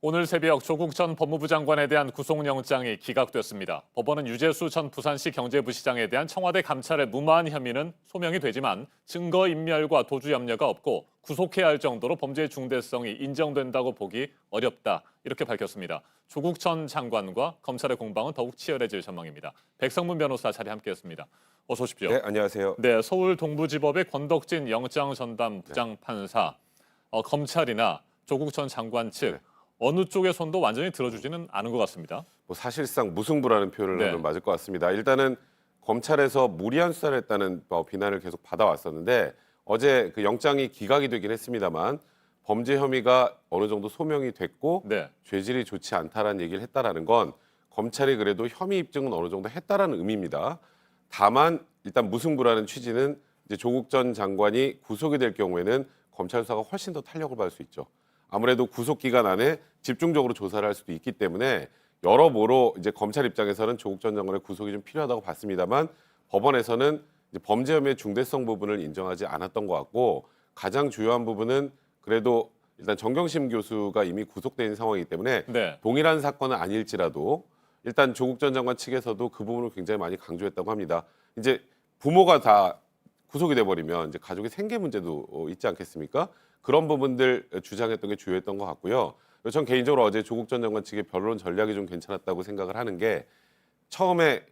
오늘 새벽 조국 전 법무부 장관에 대한 구속영장이 기각됐습니다. 법원은 유재수 전 부산시 경제부시장에 대한 청와대 감찰의 무마한 혐의는 소명이 되지만 증거인멸과 도주 염려가 없고 구속해야 할 정도로 범죄의 중대성이 인정된다고 보기 어렵다. 이렇게 밝혔습니다. 조국 전 장관과 검찰의 공방은 더욱 치열해질 전망입니다. 백성문 변호사 자리 함께했습니다. 어서 오십시오. 네, 안녕하세요. 네, 서울 동부지법의 권덕진 영장전담 부장판사, 검찰이나 조국 전 장관 측 네. 어느 쪽의 손도 완전히 들어주지는 않은 것 같습니다. 뭐 사실상 무승부라는 표현을 네. 하면 맞을 것 같습니다. 일단은 검찰에서 무리한 수사를 했다는 비난을 계속 받아왔었는데 어제 그 영장이 기각이 되긴 했습니다만 범죄 혐의가 어느 정도 소명이 됐고 네, 죄질이 좋지 않다라는 얘기를 했다라는 건 검찰이 그래도 혐의 입증은 어느 정도 했다라는 의미입니다. 다만 일단 무승부라는 취지는 이제 조국 전 장관이 구속이 될 경우에는 검찰 수사가 훨씬 더 탄력을 받을 수 있죠. 아무래도 구속 기간 안에 집중적으로 조사를 할 수도 있기 때문에 여러모로 이제 검찰 입장에서는 조국 전 장관의 구속이 좀 필요하다고 봤습니다만 법원에서는 이제 범죄 혐의의 중대성 부분을 인정하지 않았던 것 같고 가장 주요한 부분은 그래도 일단 정경심 교수가 이미 구속된 상황이기 때문에 네, 동일한 사건은 아닐지라도 일단 조국 전 장관 측에서도 그 부분을 굉장히 많이 강조했다고 합니다. 이제 부모가 다 구속이 돼버리면 이제 가족의 생계 문제도 있지 않겠습니까? 그런 부분들 주장했던 게 주요했던 것 같고요. 전 개인적으로 어제 조국 전 장관 측의 변론 전략이 좀 괜찮았다고 생각을 하는 게 처음에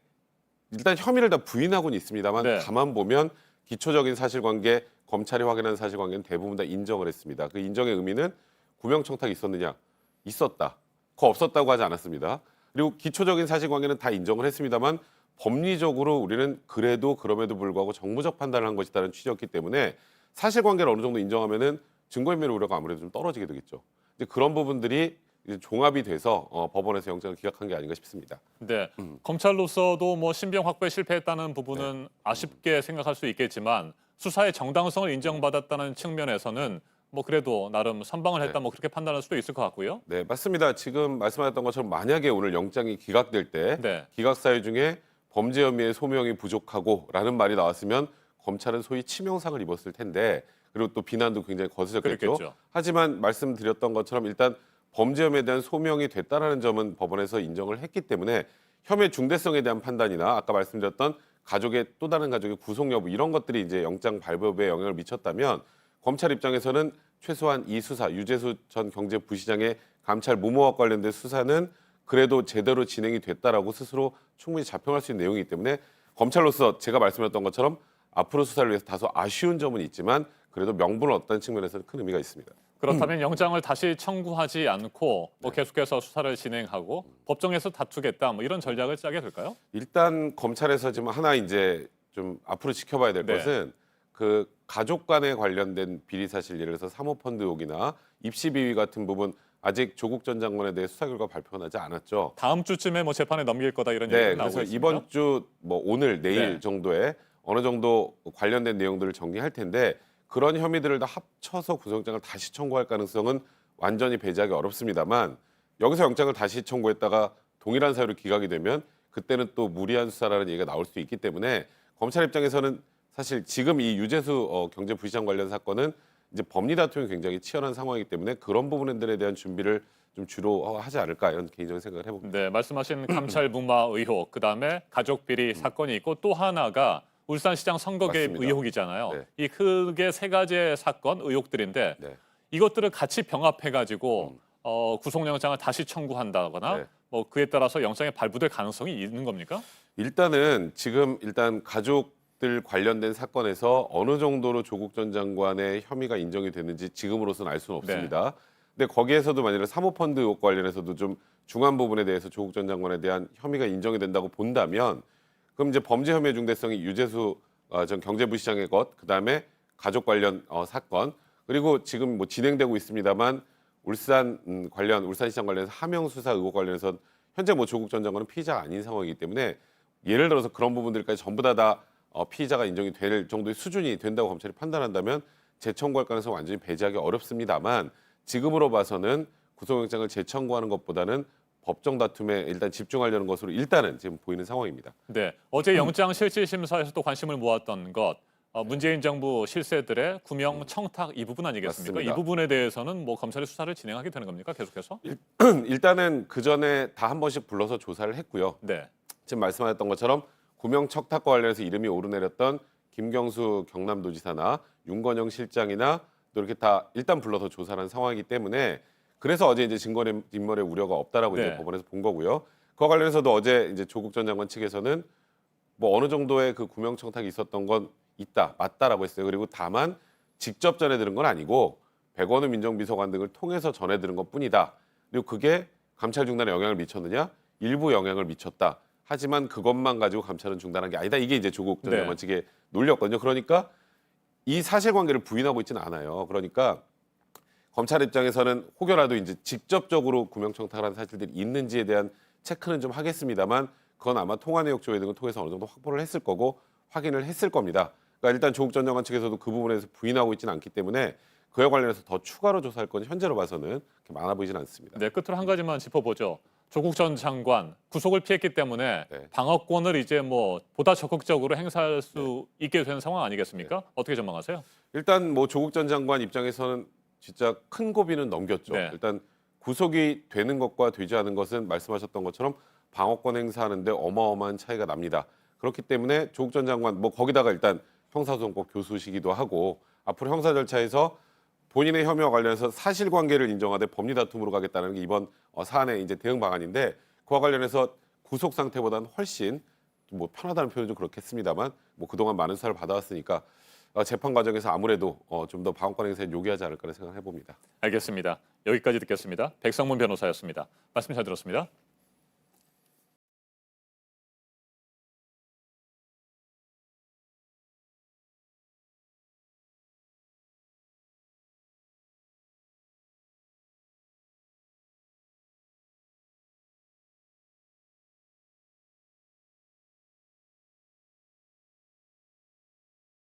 일단 혐의를 다 부인하고는 있습니다만 네. 가만 보면 기초적인 사실관계, 검찰이 확인한 사실관계는 대부분 다 인정을 했습니다. 그 인정의 의미는 구명청탁이 있었느냐? 있었다. 그거 없었다고 하지 않았습니다. 그리고 기초적인 사실관계는 다 인정을 했습니다만 법리적으로 우리는 그래도 그럼에도 불구하고 정무적 판단을 한 것이다라는 취지였기 때문에 사실관계를 어느 정도 인정하면은 증거인멸 우려가 아무래도 좀 떨어지게 되겠죠. 이제 그런 부분들이 이제 종합이 돼서 법원에서 영장을 기각한 게 아닌가 싶습니다. 네. 검찰로서도 뭐 신병 확보에 실패했다는 부분은 아쉽게 생각할 수 있겠지만 수사의 정당성을 인정받았다는 측면에서는 뭐 그래도 나름 선방을 했다 뭐 그렇게 판단할 수도 있을 것 같고요. 네, 맞습니다. 지금 말씀하셨던 것처럼 만약에 오늘 영장이 기각될 때 네. 기각 사유 중에 범죄 혐의의 소명이 부족하고라는 말이 나왔으면 검찰은 소위 치명상을 입었을 텐데 그리고 또 비난도 굉장히 거세졌겠죠. 그랬겠죠. 하지만 말씀드렸던 것처럼 일단 범죄 혐의에 대한 소명이 됐다라는 점은 법원에서 인정을 했기 때문에 혐의 중대성에 대한 판단이나 아까 말씀드렸던 가족의 또 다른 가족의 구속 여부 이런 것들이 이제 영장 발부에 영향을 미쳤다면 검찰 입장에서는 최소한 이 수사 유재수 전 경제부시장의 감찰 무모와 관련된 수사는 그래도 제대로 진행이 됐다라고 스스로 충분히 자평할 수 있는 내용이기 때문에 검찰로서 제가 말씀드렸던 것처럼 앞으로 수사를 위해서 다소 아쉬운 점은 있지만 그래도 명분을 얻다는 측면에서는 큰 의미가 있습니다. 그렇다면 영장을 다시 청구하지 않고 뭐 계속해서 수사를 진행하고 법정에서 다투겠다 뭐 이런 전략을 짜게 될까요? 일단 검찰에서 지금 하나 이제 좀 앞으로 지켜봐야 될 네. 것은 그 가족 간에 관련된 비리 사실 예를 들어서 사모펀드 의혹이나 입시 비위 같은 부분 아직 조국 전 장관에 대해 수사 결과 발표가 나지 않았죠. 다음 주쯤에 뭐 재판에 넘길 거다 이런 네, 얘기가 나오고 그래서 있습니다. 이번 주 뭐 오늘 내일 네. 정도에 어느 정도 관련된 내용들을 정리할 텐데 그런 혐의들을 다 합쳐서 구속영장을 다시 청구할 가능성은 완전히 배제하기 어렵습니다만 여기서 영장을 다시 청구했다가 동일한 사유로 기각이 되면 그때는 또 무리한 수사라는 얘기가 나올 수 있기 때문에 검찰 입장에서는 사실 지금 이 유재수 경제부시장 관련 사건은 이제 법리 다툼이 굉장히 치열한 상황이기 때문에 그런 부분들에 대한 준비를 좀 주로 하지 않을까 이런 개인적인 생각을 해봅니다. 네, 말씀하신 감찰 무마 의혹, 그다음에 가족 비리 사건이 있고 또 하나가 울산시장 선거 개입 맞습니다. 의혹이잖아요. 네. 이 크게 세 가지의 사건 의혹들인데 네. 이것들을 같이 병합해가지고 구속영장을 다시 청구한다거나 네. 뭐 그에 따라서 영장이 발부될 가능성이 있는 겁니까? 일단은 지금 일단 가족들 관련된 사건에서 어느 정도로 조국 전 장관의 혐의가 인정이 됐는지 지금으로서는 알 수는 없습니다. 근데 거기에서도 만약에 사모펀드 의혹 관련해서도 좀 중한 부분에 대해서 조국 전 장관에 대한 혐의가 인정이 된다고 본다면 그럼 이제 범죄 혐의 중대성이 유재수 전 경제부시장의 것, 그다음에 가족 관련 사건 그리고 지금 뭐 진행되고 있습니다만 울산시장 관련해서 하명 수사 의혹 관련해서 현재 뭐 조국 전 장관은 피의자가 아닌 상황이기 때문에 예를 들어서 그런 부분들까지 전부 다 피의자가 인정이 될 정도의 수준이 된다고 검찰이 판단한다면 재청구할 가능성 완전히 배제하기 어렵습니다만 지금으로 봐서는 구속영장을 재청구하는 것보다는 법정 다툼에 일단 집중하려는 것으로 일단은 지금 보이는 상황입니다. 네, 어제 영장 실질심사에서 또 관심을 모았던 것 문재인 정부 실세들의 구명 청탁 이 부분 아니겠습니까? 맞습니다. 이 부분에 대해서는 뭐 검찰이 수사를 진행하게 되는 겁니까? 계속해서? 일단은 그 전에 다 한 번씩 불러서 조사를 했고요. 네. 지금 말씀하셨던 것처럼 구명 척탁과 관련해서 이름이 오르내렸던 김경수 경남도지사나 윤건영 실장이나 또 이렇게 다 일단 불러서 조사를 한 상황이기 때문에 그래서 어제 이제 증거인멸의 우려가 없다라고 네. 이제 법원에서 본 거고요. 그와 관련해서도 어제 이제 조국 전 장관 측에서는 뭐 어느 정도의 그 구명 청탁이 있었던 건 있다, 맞다라고 했어요. 그리고 다만 직접 전해 들은 건 아니고 백원우 민정비서관 등을 통해서 전해 들은 것뿐이다. 그리고 그게 감찰 중단에 영향을 미쳤느냐? 일부 영향을 미쳤다. 하지만 그것만 가지고 감찰은 중단한 게 아니다. 이게 이제 조국 전 네. 장관 측의 논리였거든요. 그러니까 이 사실관계를 부인하고 있지는 않아요. 그러니까 검찰 입장에서는 혹여라도 이제 직접적으로 구명청탁한 사실들이 있는지에 대한 체크는 좀 하겠습니다만 그건 아마 통화 내역 조회 등을 통해서 어느 정도 확보를 했을 거고 확인을 했을 겁니다. 그러니까 일단 조국 전 장관 측에서도 그 부분에서 부인하고 있지는 않기 때문에 그에 관련해서 더 추가로 조사할 건 현재로 봐서는 그렇게 많아 보이지는 않습니다. 네, 끝으로 한 가지만 짚어보죠. 조국 전 장관 구속을 피했기 때문에 네. 방어권을 이제 뭐 보다 적극적으로 행사할 수 있게 된 상황 아니겠습니까? 어떻게 전망하세요? 일단 뭐 조국 전 장관 입장에서는 진짜 큰 고비는 넘겼죠. 네. 일단 구속이 되는 것과 되지 않은 것은 말씀하셨던 것처럼 방어권 행사하는데 어마어마한 차이가 납니다. 그렇기 때문에 조국 전 장관 뭐 거기다가 일단 형사소송법 교수시기도 하고 앞으로 형사 절차에서 본인의 혐의와 관련해서 사실관계를 인정하되 법리 다툼으로 가겠다는 게 이번 사안의 이제 대응 방안인데 그와 관련해서 구속 상태보다는 훨씬 뭐 편하다는 표현은 좀 그렇겠습니다만 뭐 그동안 많은 수사를 받아왔으니까 재판 과정에서 아무래도 좀 더 방어권 행사에 요구하지 않을까라는 생각을 해봅니다. 알겠습니다. 여기까지 듣겠습니다. 백성문 변호사였습니다. 말씀 잘 들었습니다.